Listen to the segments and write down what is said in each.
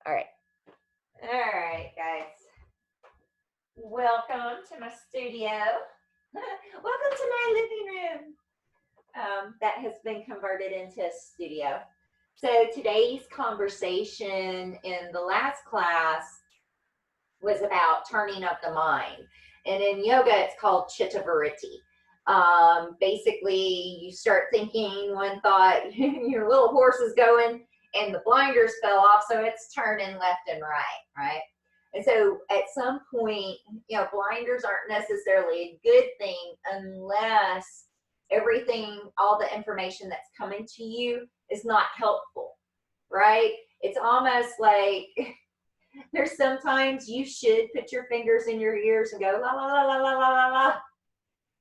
All right. All right, guys. Welcome to my studio. Welcome to my living room. That has been converted into a studio. So today's conversation in the last class was about turning up the mind. And in yoga, it's called chittavritti. Basically, you start thinking one thought, your little horse is going, and the blinders fell off, so it's turning left and right? And so at some point, blinders aren't necessarily a good thing unless everything, all the information that's coming to you is not helpful, right? It's almost like there's sometimes you should put your fingers in your ears and go la la la la la la la la.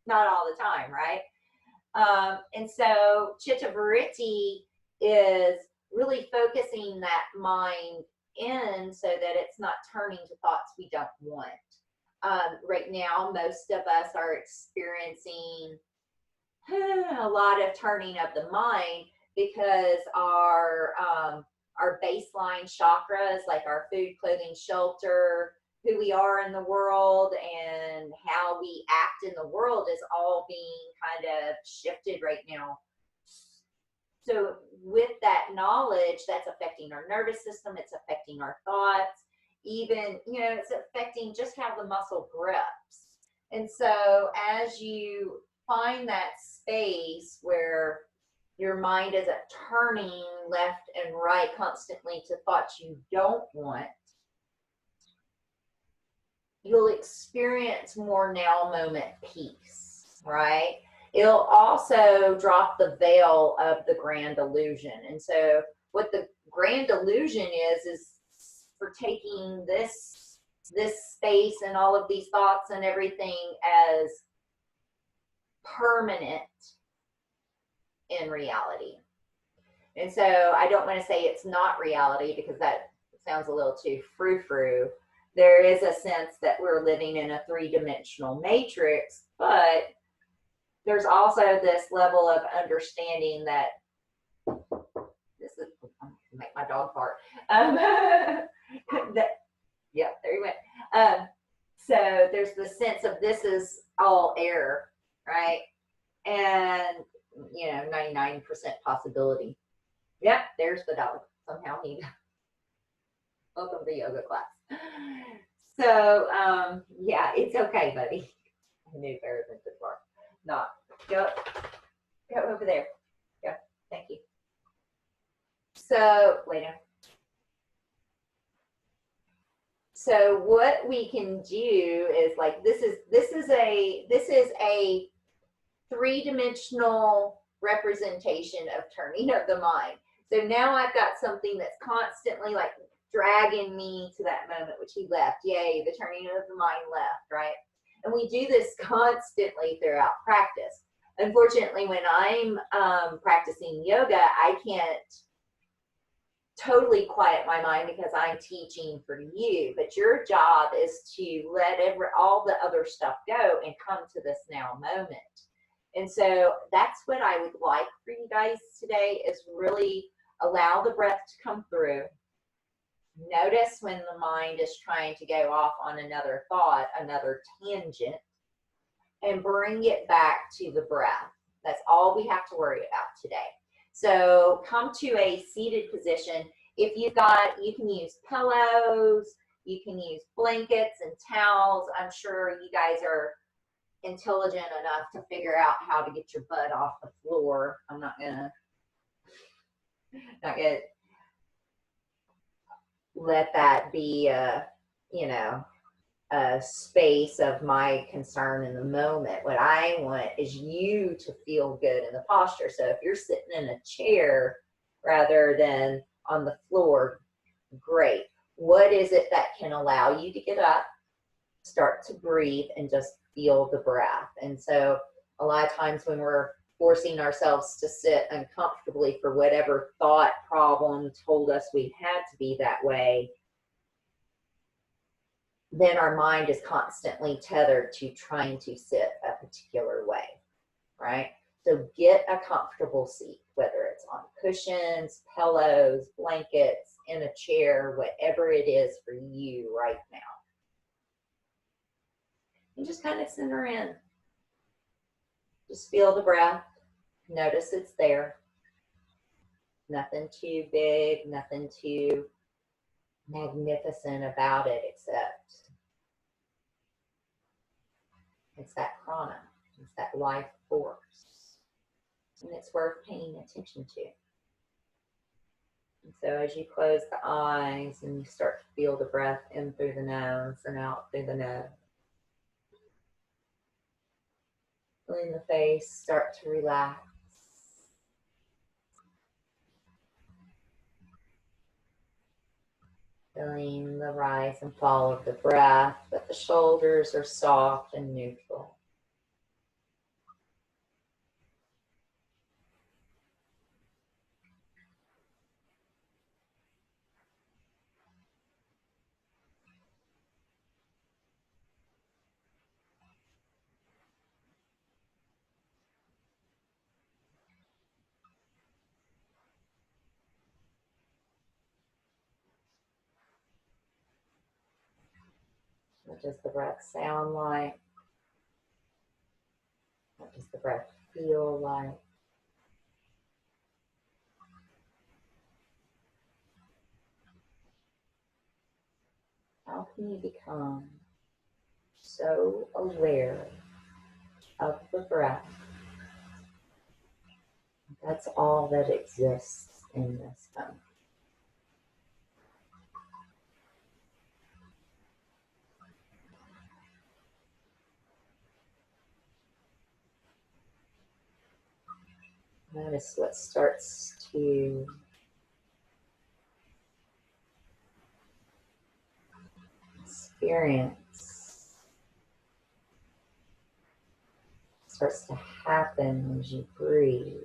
Not all the time, right? And so chittavritti is really focusing that mind in so that it's not turning to thoughts we don't want. Right now, most of us are experiencing a lot of turning of the mind because our baseline chakras, like our food, clothing, shelter, who we are in the world, and how we act in the world is all being kind of shifted right now. So with that knowledge, that's affecting our nervous system, it's affecting our thoughts, even, it's affecting just how the muscle grips. And so as you find that space where your mind isn't turning left and right constantly to thoughts you don't want, you'll experience more now moment peace, right? It'll also drop the veil of the grand illusion. And so what the grand illusion is for taking this space and all of these thoughts and everything as permanent in reality. And so I don't want to say it's not reality because that sounds a little too frou-frou. There is a sense that we're living in a three-dimensional matrix, but there's also this level of understanding that this is, I'm gonna make my dog bark. Yep, there you went. So there's the sense of this is all air, right? And 99% possibility. Yep, there's the dog. Somehow he welcome to yoga class. So yeah, it's okay, buddy. I knew better than to bark. Not go over there. Yeah, thank you. So wait a minute. So what we can do is like this is a three-dimensional representation of turning of the mind. So now I've got something that's constantly like dragging me to that moment, which he left. Yay, the turning of the mind left, right? And we do this constantly throughout practice. Unfortunately, when I'm practicing yoga, I can't totally quiet my mind because I'm teaching for you. But your job is to let all the other stuff go and come to this now moment. And so that's what I would like for you guys today is really allow the breath to come through. Notice when the mind is trying to go off on another thought, another tangent, and bring it back to the breath. That's all we have to worry about today. So come to a seated position. If you've got, you can use pillows, you can use blankets and towels. I'm sure you guys are intelligent enough to figure out how to get your butt off the floor. I'm not gonna let that be a space of my concern in the moment. What I want is you to feel good in the posture. So if you're sitting in a chair rather than on the floor, great. What is it that can allow you to get up, start to breathe, and just feel the breath? And so a lot of times when we're forcing ourselves to sit uncomfortably for whatever thought problem told us we had to be that way, then our mind is constantly tethered to trying to sit a particular way, right? So get a comfortable seat, whether it's on cushions, pillows, blankets, in a chair, whatever it is for you right now. And just kind of center in. Just feel the breath. Notice it's there. Nothing too big, nothing too magnificent about it, except it's that prana. It's that life force. And it's worth paying attention to. And so as you close the eyes and you start to feel the breath in through the nose and out through the nose, feeling the face start to relax. Feeling the rise and fall of the breath, but the shoulders are soft and neutral. What does the breath sound like? What does the breath feel like? How can you become so aware of the breath? That's all that exists in this moment. Notice what starts to experience, starts to happen as you breathe.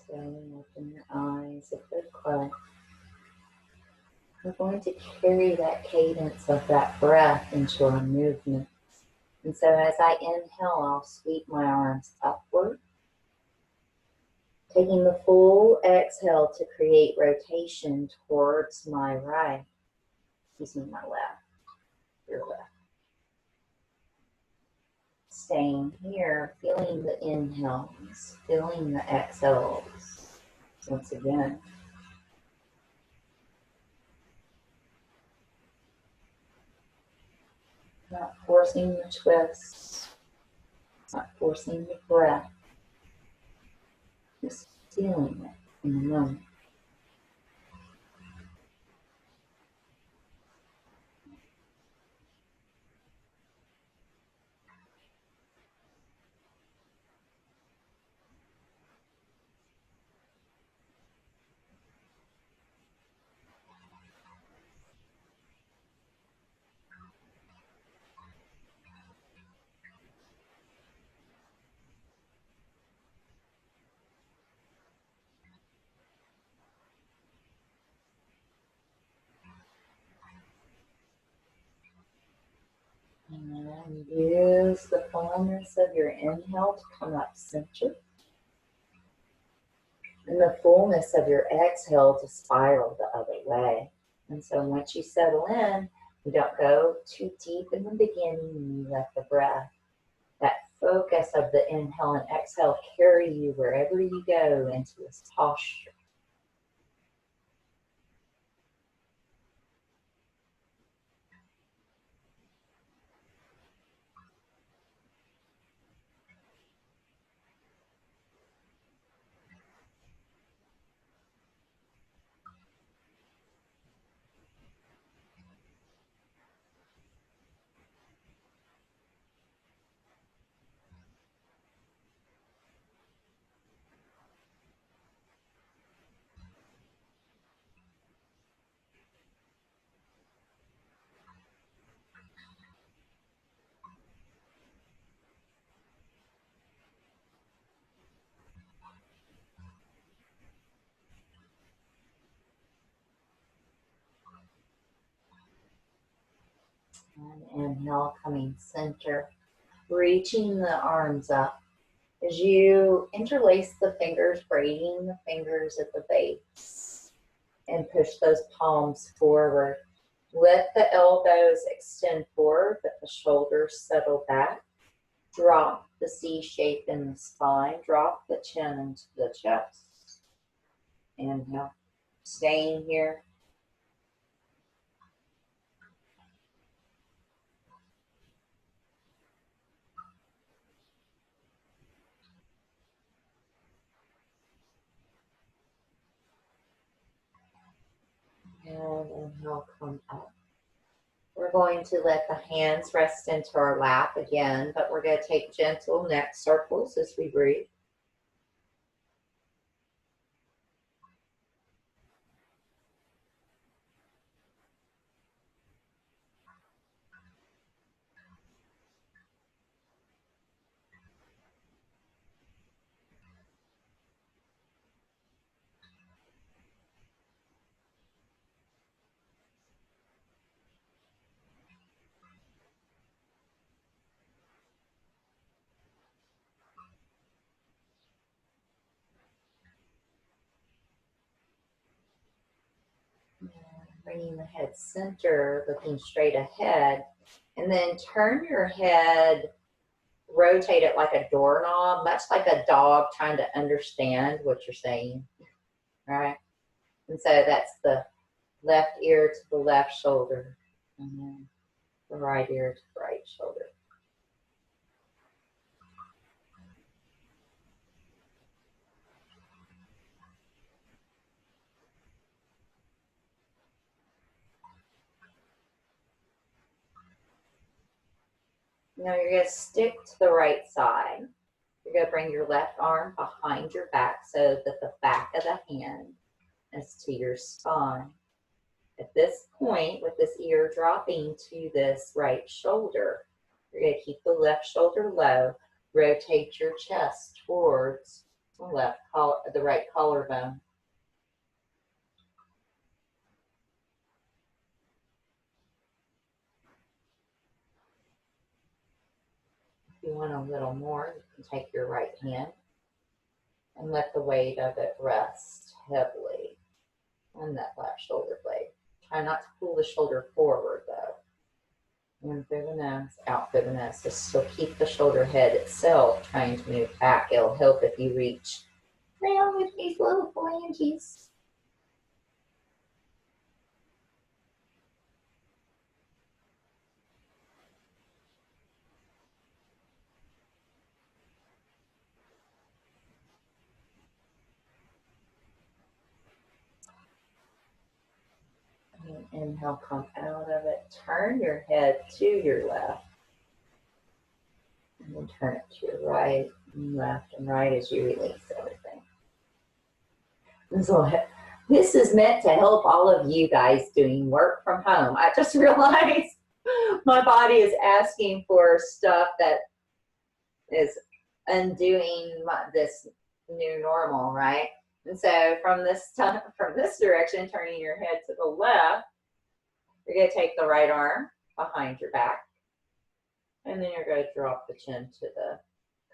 Staying open your eyes if they're closed. We're going to carry that cadence of that breath into our movement. And so as I inhale, I'll sweep my arms upward, taking the full exhale to create rotation towards my right, my left, your left. Staying here, feeling the inhales, feeling the exhales. Once again. Not forcing the twist, not forcing the breath, just feeling it in the moment. the fullness of your inhale to come up center. And the fullness of your exhale to spiral the other way. And so once you settle in, you don't go too deep in the beginning. You let the breath, that focus of the inhale and exhale, carry you wherever you go into this posture. And inhale, coming center, reaching the arms up. As you interlace the fingers, braiding the fingers at the base, and push those palms forward. Let the elbows extend forward, but the shoulders settle back. Drop the C shape in the spine. Drop the chin into the chest. Inhale. Staying here. And inhale, come up. We're going to let the hands rest into our lap again, but we're going to take gentle neck circles as we breathe. Bringing the head center, looking straight ahead, and then turn your head, rotate it like a doorknob, much like a dog trying to understand what you're saying, right? And so that's the left ear to the left shoulder, and then the right ear to the right shoulder. Now you're going to stick to the right side. You're going to bring your left arm behind your back so that the back of the hand is to your spine. At this point, with this ear dropping to this right shoulder, you're going to keep the left shoulder low. Rotate your chest towards the right collarbone. If you want a little more, you can take your right hand and let the weight of it rest heavily on that left shoulder blade. Try not to pull the shoulder forward though. In through the nose, out through the nose. So still keep the shoulder head itself trying to move back. It'll help if you reach down with these little phalanges. Inhale, come out of it. Turn your head to your left. And then turn it to your right and left and right as you release everything. So this is meant to help all of you guys doing work from home. I just realized my body is asking for stuff that is undoing this new normal, right? And so from this direction, turning your head to the left, you're going to take the right arm behind your back And then you're going to drop the chin to the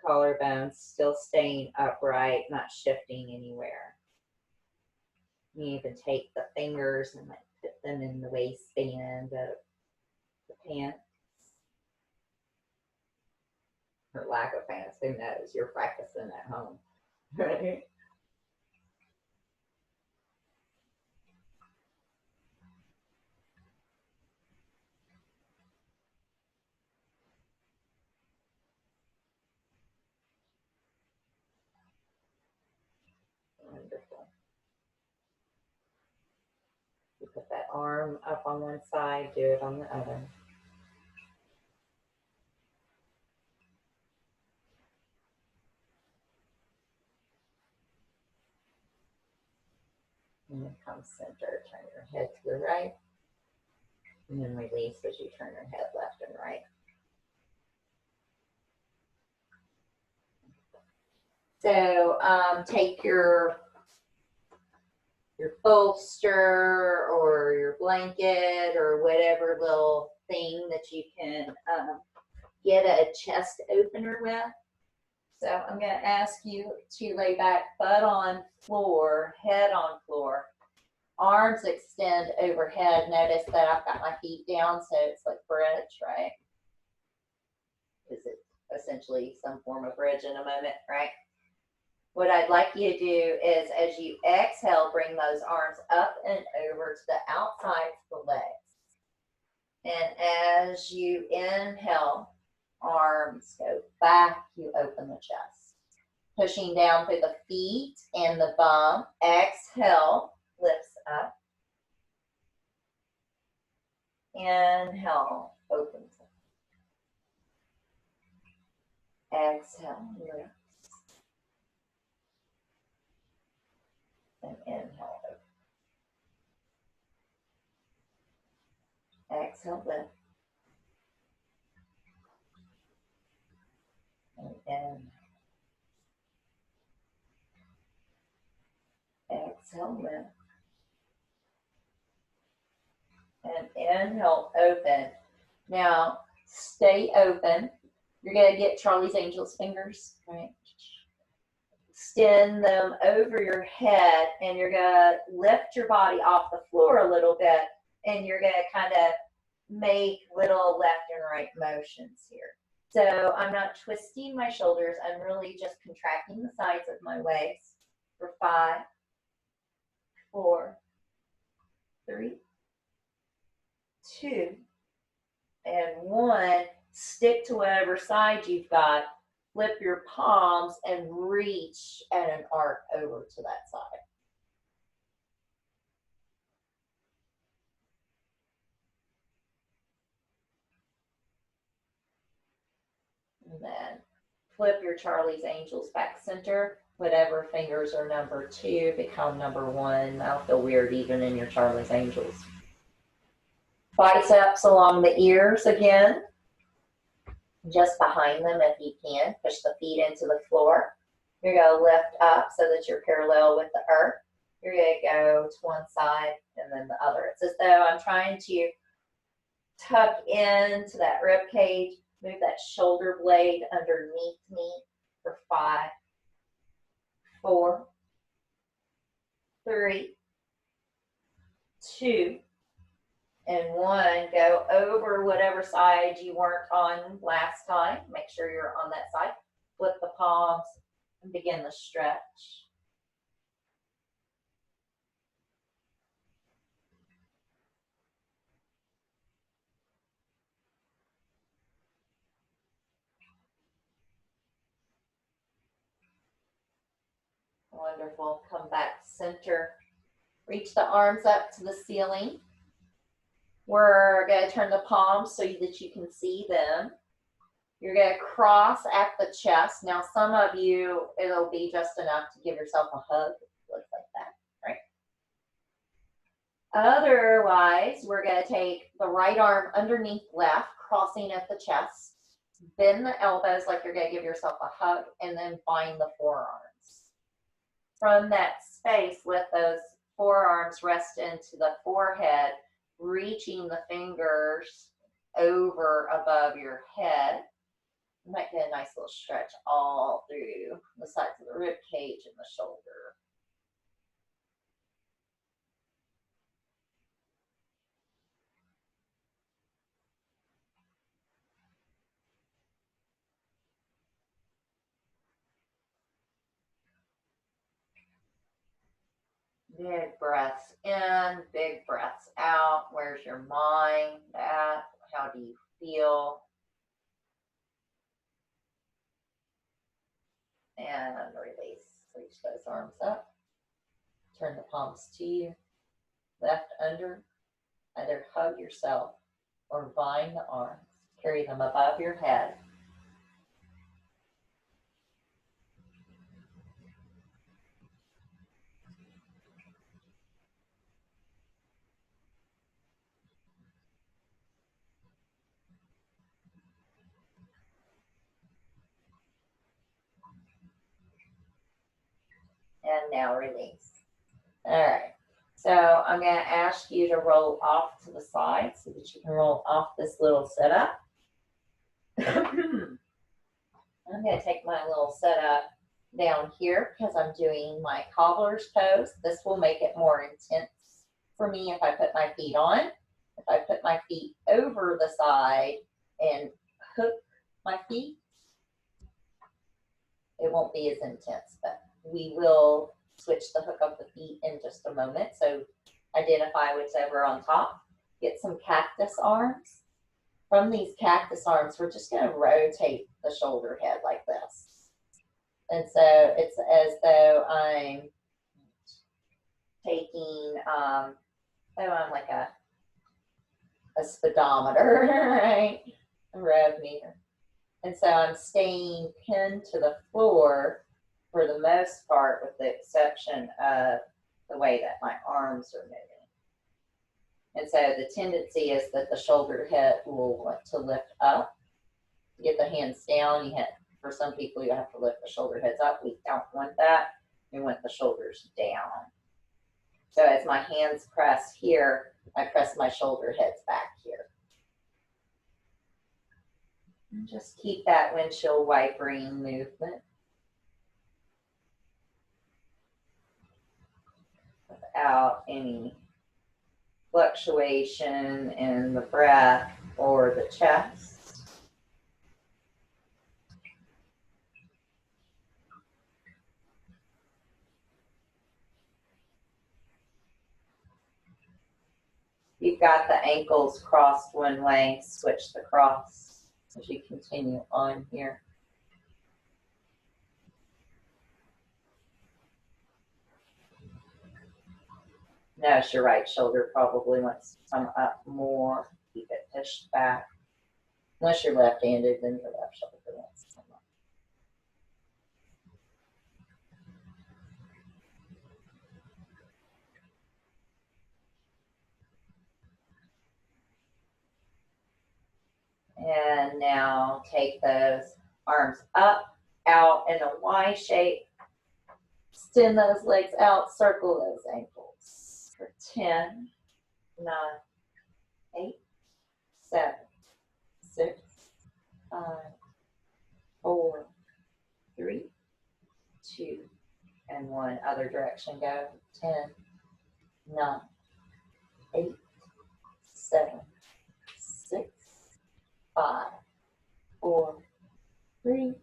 collarbone, still staying upright, not shifting anywhere. You can take the fingers and like put them in the waistband of the pants. Or lack of pants, who knows? You're practicing at home. Right? Wonderful. You put that arm up on one side, do it on the other. And then come center, turn your head to the right. And then release as you turn your head left and right. So take your bolster or your blanket or whatever little thing that you can get a chest opener with. So I'm going to ask you to lay back, butt on floor, head on floor. Arms extend overhead. Notice that I've got my feet down, so it's like bridge, right? Is it essentially some form of bridge in a moment, right? What I'd like you to do is, as you exhale, bring those arms up and over to the outside of the legs. And as you inhale, arms go back, you open the chest. Pushing down through the feet and the bum. Exhale, lifts up. Inhale, opens up. Exhale, lifts. And inhale, open. Exhale, lift. And inhale. Exhale, lift. And inhale, open. Now, stay open. You're going to get Charlie's Angels fingers, right? Extend them over your head, and you're going to lift your body off the floor a little bit, and you're going to kind of make little left and right motions here. So I'm not twisting my shoulders. I'm really just contracting the sides of my legs for 5, 4, 3, 2, and 1. Stick to whatever side you've got. Flip your palms and reach at an arc over to that side. And then flip your Charlie's Angels back center. Whatever fingers are number 2 become number 1. That'll feel weird even in your Charlie's Angels. Biceps along the ears again. Just behind them if you can. Push the feet into the floor. You're going to lift up so that you're parallel with the earth. You're going to go to one side and then the other. It's as though I'm trying to tuck into that rib cage, move that shoulder blade underneath me for 5, 4, 3, 2, and 1. Go over whatever side you weren't on last time. Make sure you're on that side. Flip the palms and begin the stretch. Wonderful. Come back center. Reach the arms up to the ceiling. We're going to turn the palms so that you can see them. You're going to cross at the chest. Now, some of you, it'll be just enough to give yourself a hug. Looks like that, right? Otherwise, we're going to take the right arm underneath left, crossing at the chest. Bend the elbows like you're going to give yourself a hug, and then bind the forearms. From that space, let those forearms rest into the forehead, reaching the fingers over above your head. You might get a nice little stretch all through the sides of the rib cage and the shoulder. Big breaths in, big breaths out. Where's your mind at? How do you feel? And release. Reach those arms up. Turn the palms to you. Left under. Either hug yourself or bind the arms. Carry them above your head. And now release. All right. So I'm going to ask you to roll off to the side so that you can roll off this little setup. I'm going to take my little setup down here because I'm doing my cobbler's pose. This will make it more intense for me if I put my feet on. If I put my feet over the side and hook my feet, it won't be as intense, but we will switch the hook of the feet in just a moment. So identify whichever on top. Get some cactus arms. From these cactus arms, we're just going to rotate the shoulder head like this. And so it's as though I'm taking, I'm like a speedometer, right? A rev meter. And so I'm staying pinned to the floor for the most part, with the exception of the way that my arms are moving. And so the tendency is that the shoulder head will want to lift up. Get the hands down. For some people, you have to lift the shoulder heads up. We don't want that. We want the shoulders down. So as my hands press here, I press my shoulder heads back here. And just keep that windshield wipering movement. Without any fluctuation in the breath or the chest. You've got the ankles crossed one way, switch the cross as you continue on here. Notice your right shoulder probably wants to come up more. Keep it pushed back. Unless you're left-handed, then your left shoulder wants to come up. And now take those arms up, out in a Y shape. Extend those legs out, circle those ankles for 10, 9, 8, 7, 6, 5, 4, 3, 2, and 1. Other direction, go. 10, 9, 8, 7, 6, 5, 4, 3,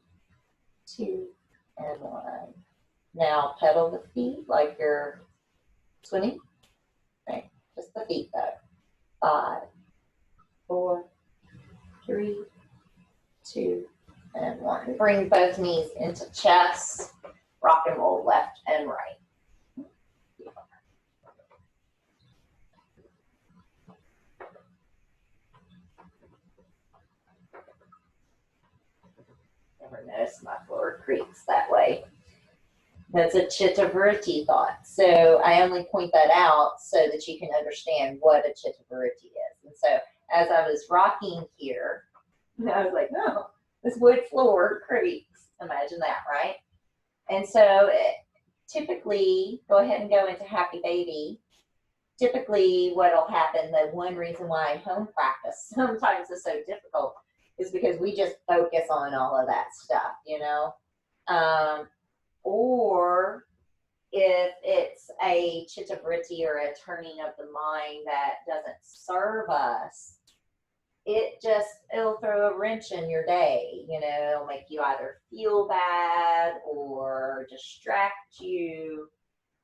2, and 1. Now pedal the feet like you're swimming. Right, just the feet though. 5, 4, 3, 2, and 1. Bring both knees into chest. Rock and roll left and right. Never noticed my floor creaks that way. That's a chitta-vritti thought. So I only point that out so that you can understand what a chitta-vritti is. And so as I was rocking here, I was like, no, this wood floor creaks. Imagine that, right? And so typically, go ahead and go into happy baby typically what'll happen, the one reason why home practice sometimes is so difficult is because we just focus on all of that stuff, you know? Or if it's a chitta vritti or a turning of the mind that doesn't serve us, it'll throw a wrench in your day. You know, it'll make you either feel bad or distract you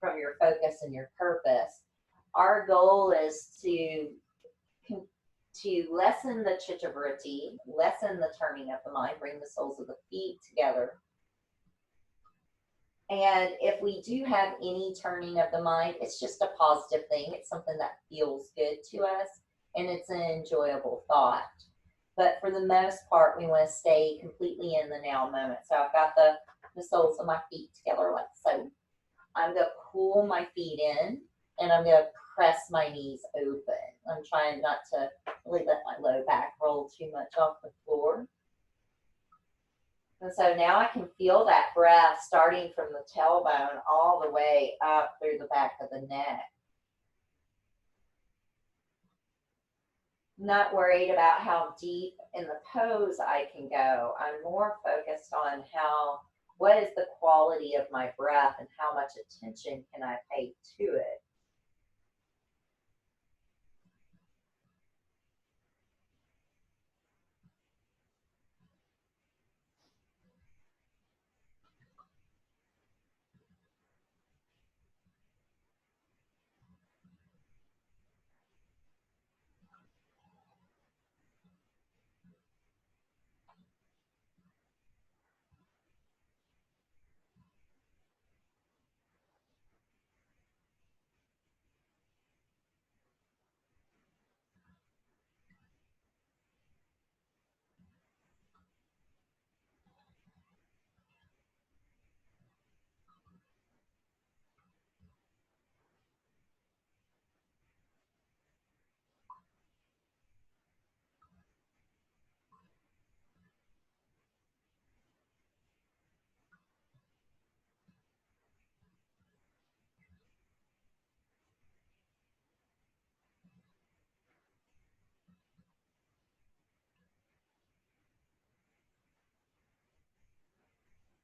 from your focus and your purpose. Our goal is to lessen the chitta vritti, lessen the turning of the mind, bring the soles of the feet together. And if we do have any turning of the mind, it's just a positive thing. It's something that feels good to us, and it's an enjoyable thought. But for the most part, we want to stay completely in the now moment. So I've got the soles of my feet together like so. I'm going to pull my feet in, and I'm going to press my knees open. I'm trying not to really let my low back roll too much off the floor. And so now I can feel that breath starting from the tailbone all the way up through the back of the neck. I'm not worried about how deep in the pose I can go. I'm more focused on what is the quality of my breath and how much attention can I pay to it.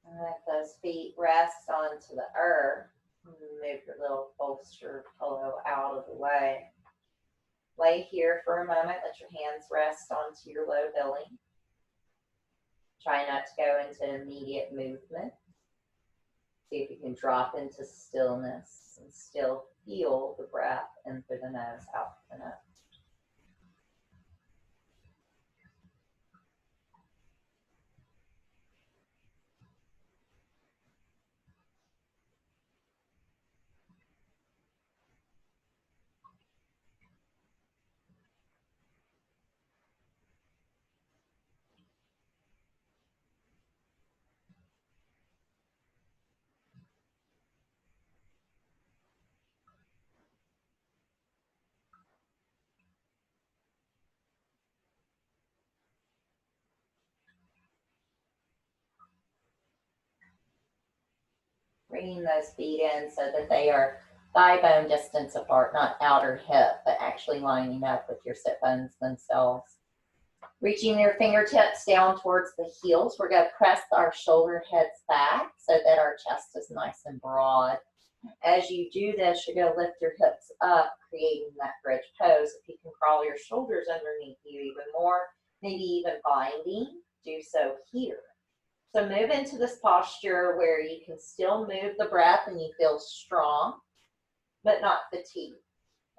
And let those feet rest onto the earth. Move your little bolster pillow out of the way. Lay here for a moment. Let your hands rest onto your low belly. Try not to go into immediate movement. See if you can drop into stillness and still feel the breath in through the nose, out through the nose. Bringing those feet in so that they are thigh bone distance apart, not outer hip, but actually lining up with your sit bones themselves. Reaching your fingertips down towards the heels, we're going to press our shoulder heads back so that our chest is nice and broad. As you do this, you're going to lift your hips up, creating that bridge pose. If you can crawl your shoulders underneath you even more, maybe even binding, do so here. So move into this posture where you can still move the breath and you feel strong, but not fatigued.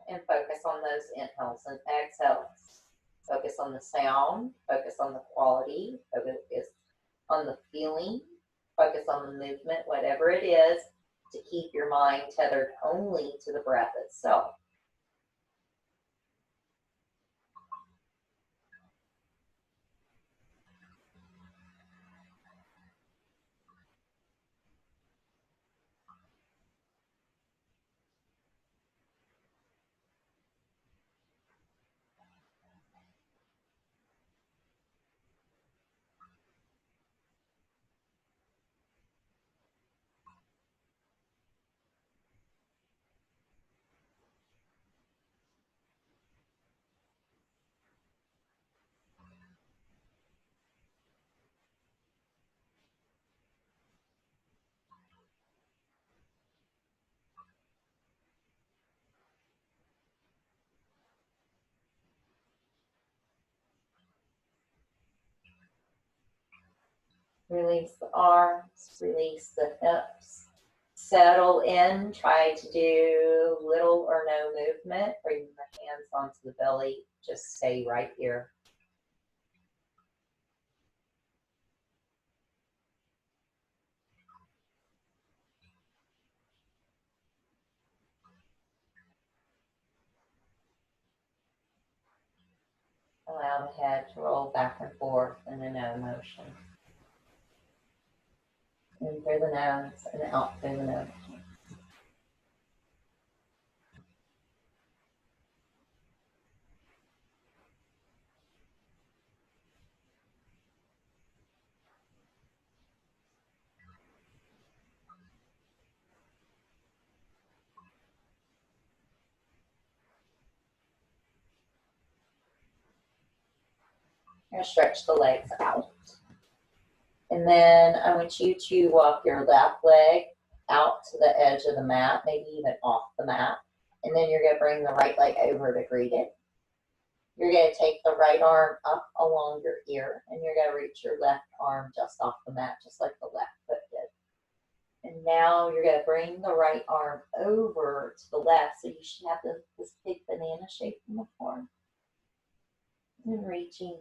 And focus on those inhales and exhales. Focus on the sound, focus on the quality, focus on the feeling, focus on the movement, whatever it is, to keep your mind tethered only to the breath itself. Release the arms, release the hips. Settle in, try to do little or no movement. Bring the hands onto the belly, just stay right here. Allow the head to roll back and forth in a no motion. In through the nose and out through the nose. Now stretch the legs out. And then I want you to walk your left leg out to the edge of the mat, maybe even off the mat. And then you're going to bring the right leg over to greet it. You're going to take the right arm up along your ear, and you're going to reach your left arm just off the mat, just like the left foot did. And now you're going to bring the right arm over to the left, so you should have this big banana shape in the form. And reaching.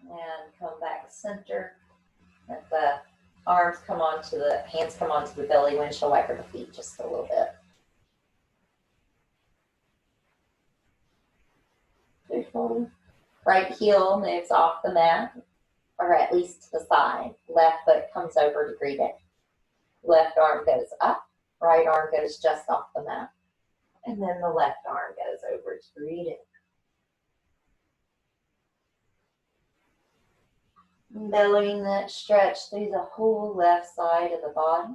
And come back center. Let the arms come onto the, hands come onto the belly, windshield wiper the feet just a little bit. Right heel moves off the mat, or at least to the side. Left foot comes over to greet it. Left arm goes up, right arm goes just off the mat. And then the left arm goes over to greet it. Bellowing that stretch through the whole left side of the body.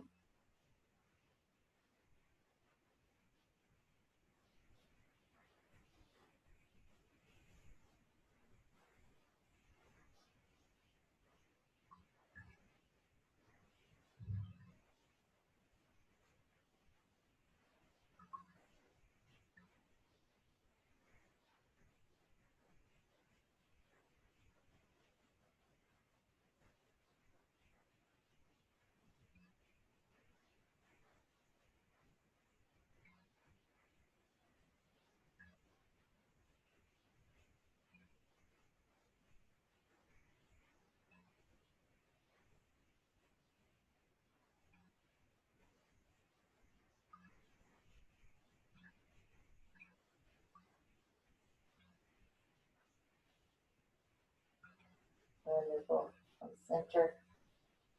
Wonderful. From center.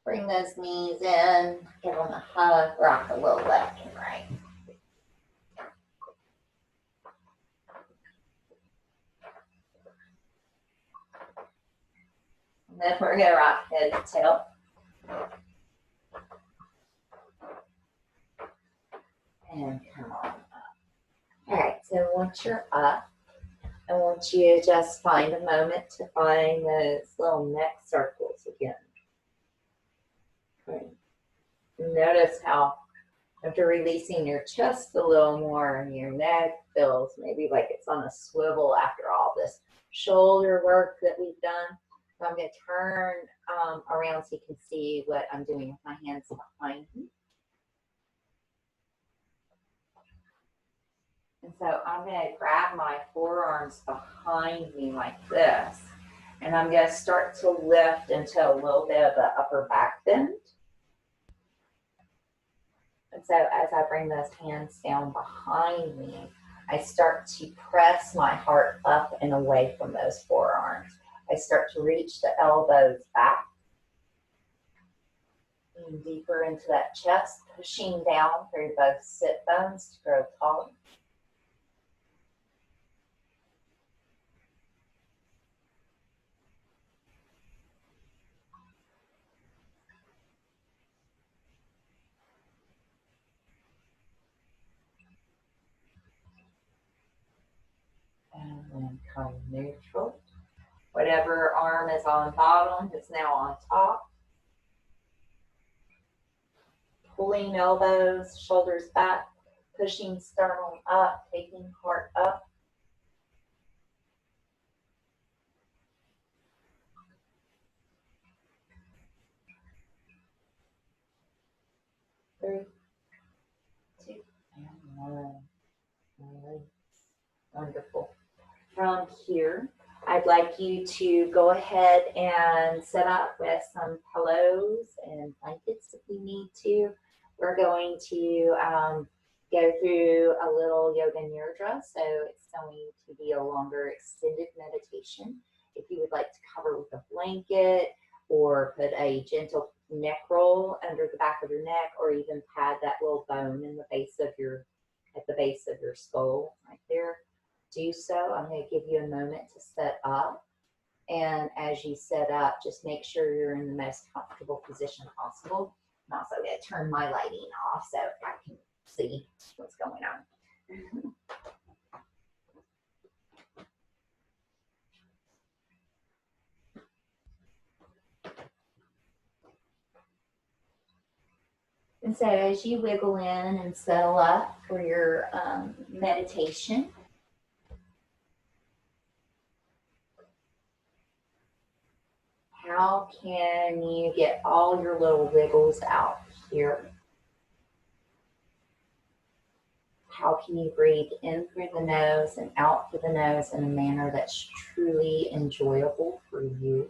Bring those knees in. Give them a hug. Rock a little left and right. And then we're going to rock head to tail. And come on up. All right, so once you're up, I want you to just find a moment to find those little neck circles again. Right. Notice how after releasing your chest a little more, your neck feels maybe like it's on a swivel after all this shoulder work that we've done. So I'm going to turn around so you can see what I'm doing with my hands behind me. And so I'm going to grab my forearms behind me like this. And I'm going to start to lift into a little bit of the upper back bend. And so as I bring those hands down behind me, I start to press my heart up and away from those forearms. I start to reach the elbows back. Lean deeper into that chest, pushing down through both sit bones to grow taller. And then come neutral. Whatever arm is on bottom is now on top. Pulling elbows, shoulders back, pushing sternum up, taking heart up. 3, 2, and 1. Release. Wonderful. From here, I'd like you to go ahead and set up with some pillows and blankets if you need to. We're going to go through a little yoga nidra, so it's going to be a longer extended meditation. If you would like to cover with a blanket or put a gentle neck roll under the back of your neck, or even pad that little bone in the base of your, at the base of your skull right there, do so. I'm going to give you a moment to set up. And as you set up, just make sure you're in the most comfortable position possible. I'm also going to turn my lighting off so I can see what's going on. And so as you wiggle in and settle up for your meditation, how can you get all your little wiggles out here? How can you breathe in through the nose and out through the nose in a manner that's truly enjoyable for you?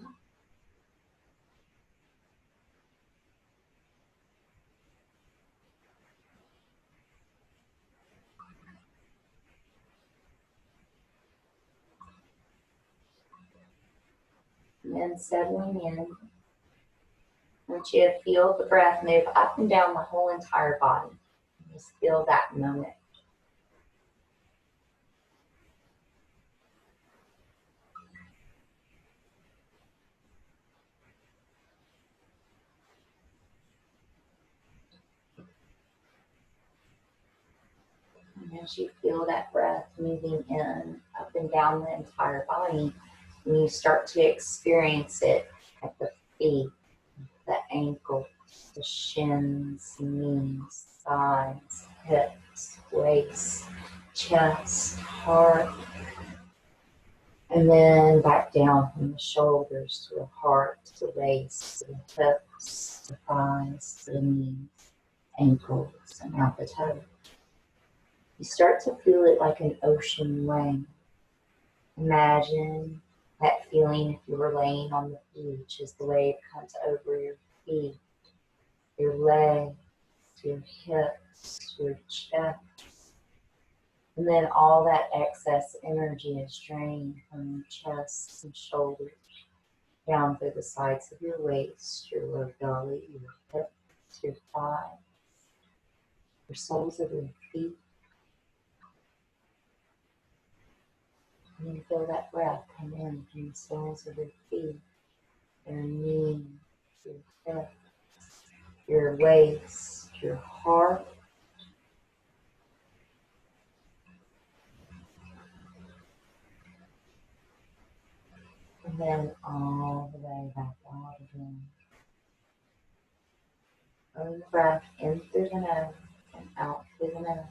And then settling in, I want you to feel the breath move up and down the whole entire body. Just feel that moment. And as you feel that breath moving in, up and down the entire body, and you start to experience it at the feet, the ankles, the shins, knees, thighs, hips, waist, chest, heart, and then back down from the shoulders to the heart, to the waist, to the hips, to the thighs, to the knees, ankles, and out the toes. You start to feel it like an ocean wave. Imagine that feeling if you were laying on the beach as the wave comes over your feet, your legs, your hips, your chest. And then all that excess energy is drained from your chest and shoulders, down through the sides of your waist, your lower belly, your hips, your thighs, your soles of your feet. And you feel that breath come in from the soles of your feet, your knees, your hips, your waist, your heart. And then all the way back out again. Bring the breath in through the nose and out through the nose.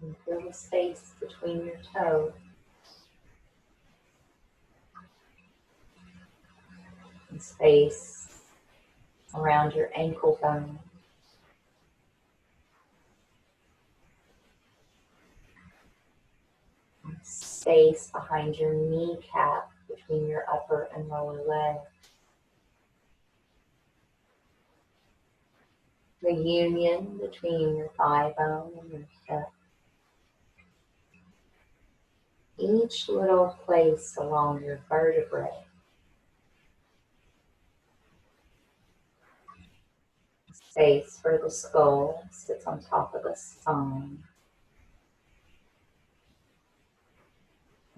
And feel the space between your toes. And space around your ankle bone, space behind your kneecap between your upper and lower leg. The union between your thigh bone and your hip. Each little place along your vertebrae. Space where the skull sits on top of the spine.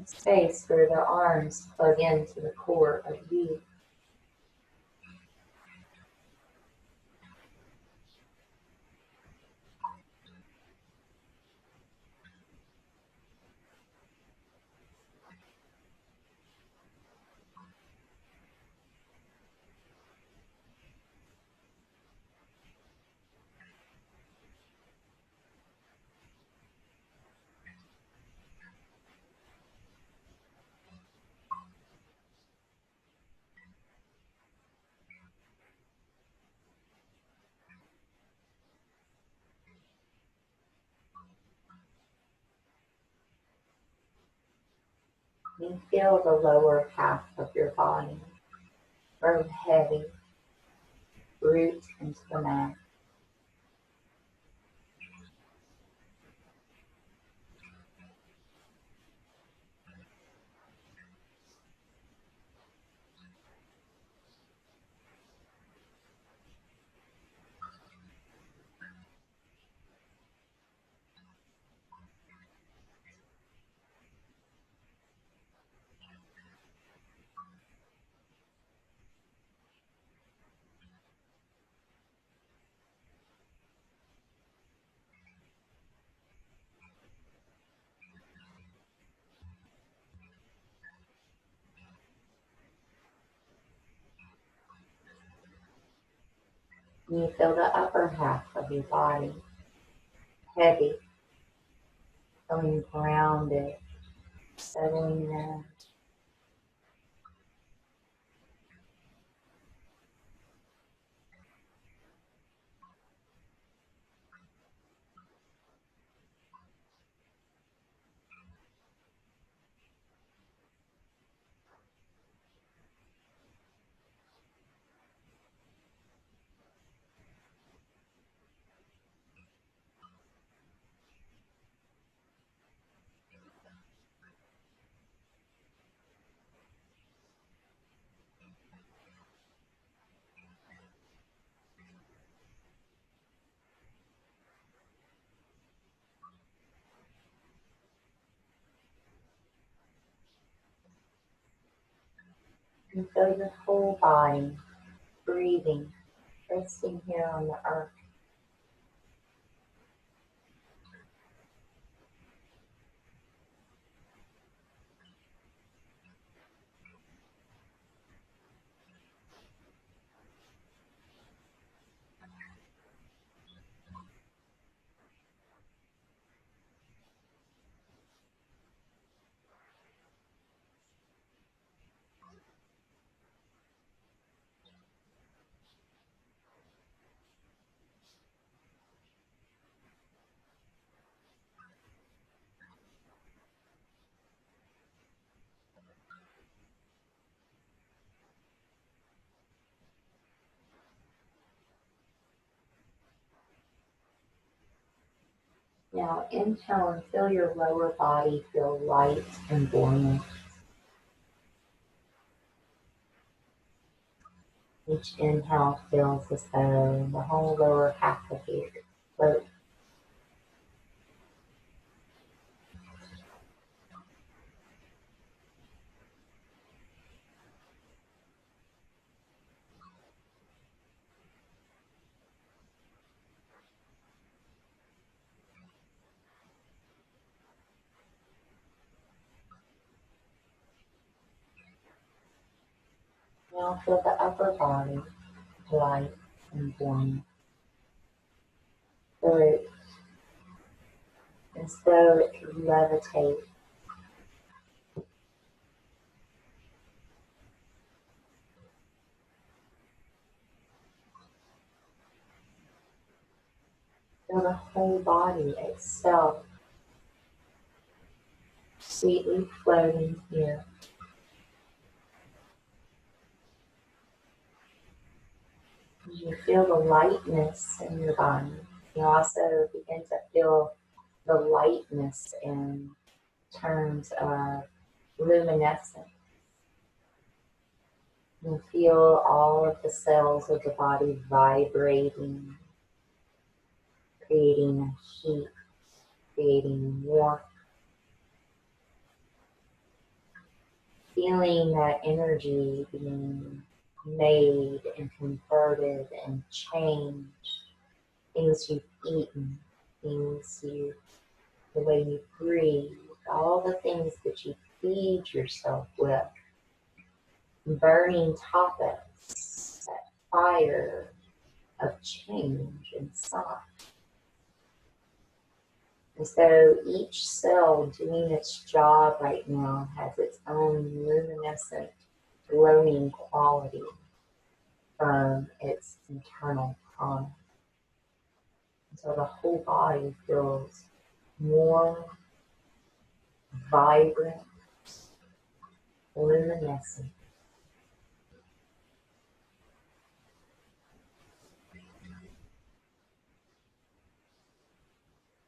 Space where the arms plug into the core of you. You feel the lower half of your body grow heavy, root into the mat. You feel the upper half of your body heavy, feeling grounded, settling in. You feel your whole body breathing, resting here on the earth. Now inhale and feel your lower body feel light and buoyant. Each inhale feels as though the whole lower half of you floats. Now feel the upper body light and buoyant. Feel it as though it could levitate. the whole body itself sweetly floating here. You feel the lightness in your body. You also begin to feel the lightness in terms of luminescence. You feel all of the cells of the body vibrating, creating heat, creating warmth. Feeling that energy being made and converted and changed. Things you've eaten, the way you breathe, all the things that you feed yourself with. Burning topics, that fire of change inside. And so each cell doing its job right now has its own luminescent, glowing quality from its internal prana. And so the whole body feels more vibrant, luminescent.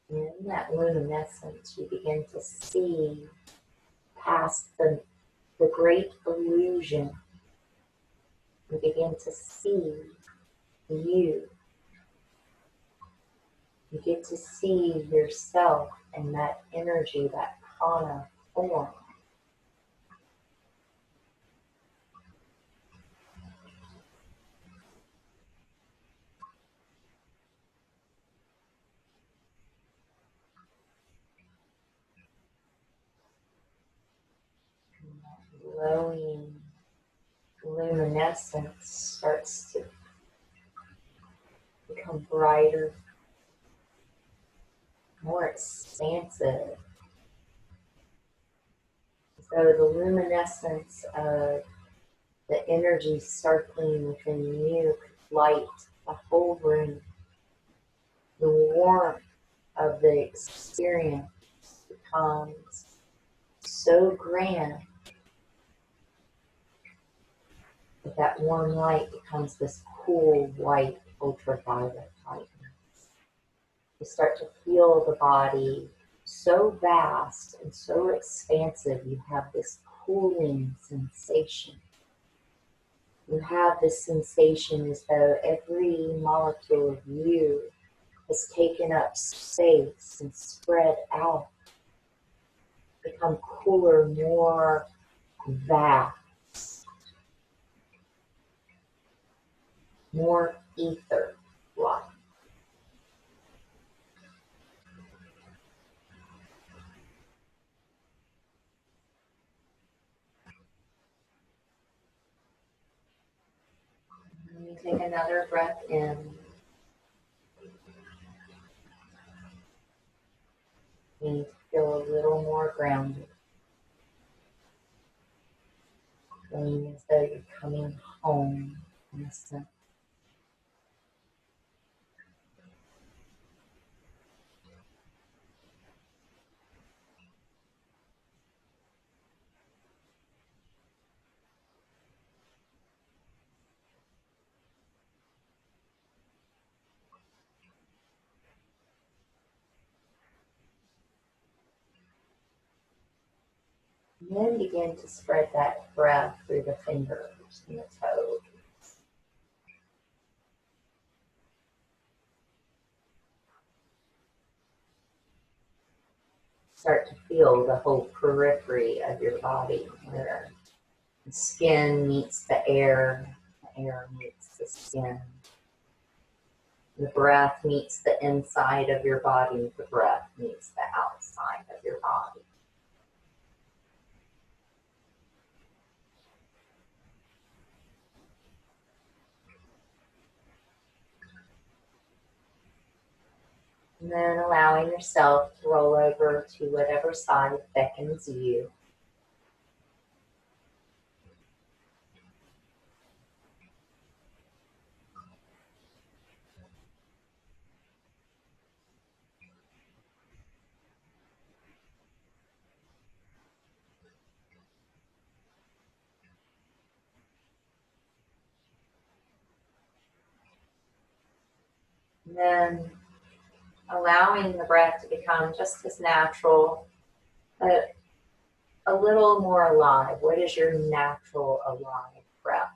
And in that luminescence, you begin to see past the great illusion. You begin to see you. You get to see yourself in that energy, that prana form. And that glowing luminescence starts to become brighter, more expansive. So the luminescence of the energy circling within you light the whole room. The warmth of the experience becomes so grand that that warm light becomes this cool, white, ultraviolet light. You start to feel the body so vast and so expansive. You have this cooling sensation. You have this sensation as though every molecule of you has taken up space and spread out, become cooler, more vast, more ether-like. And you take another breath in. You need to feel a little more grounded. Feeling as though you're coming home in a sense. And then begin to spread that breath through the fingers and the toes. Start to feel the whole periphery of your body, where the skin meets the air meets the skin. The breath meets the inside of your body, the breath meets the outside of your body. And then allowing yourself to roll over to whatever side beckons you. And then allowing the breath to become just as natural, but a little more alive. What is your natural alive breath?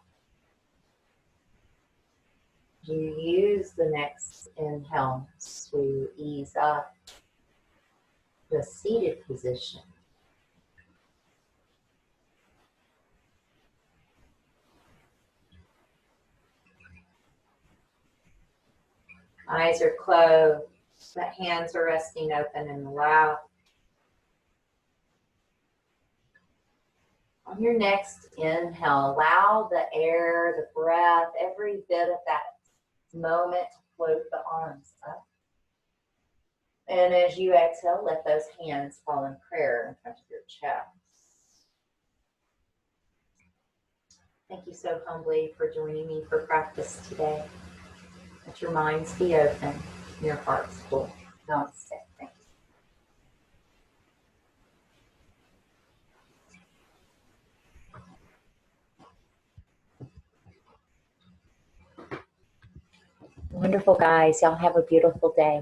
You use the next inhale to ease up the seated position. Eyes are closed, but hands are resting open in the lap. On your next inhale, allow the air, the breath, every bit of that moment to float the arms up. And as you exhale, let those hands fall in prayer in front of your chest. Thank you so humbly for joining me for practice today. Let your minds be open, your hearts full. Namaste. Thank you. Wonderful, guys. Y'all have a beautiful day.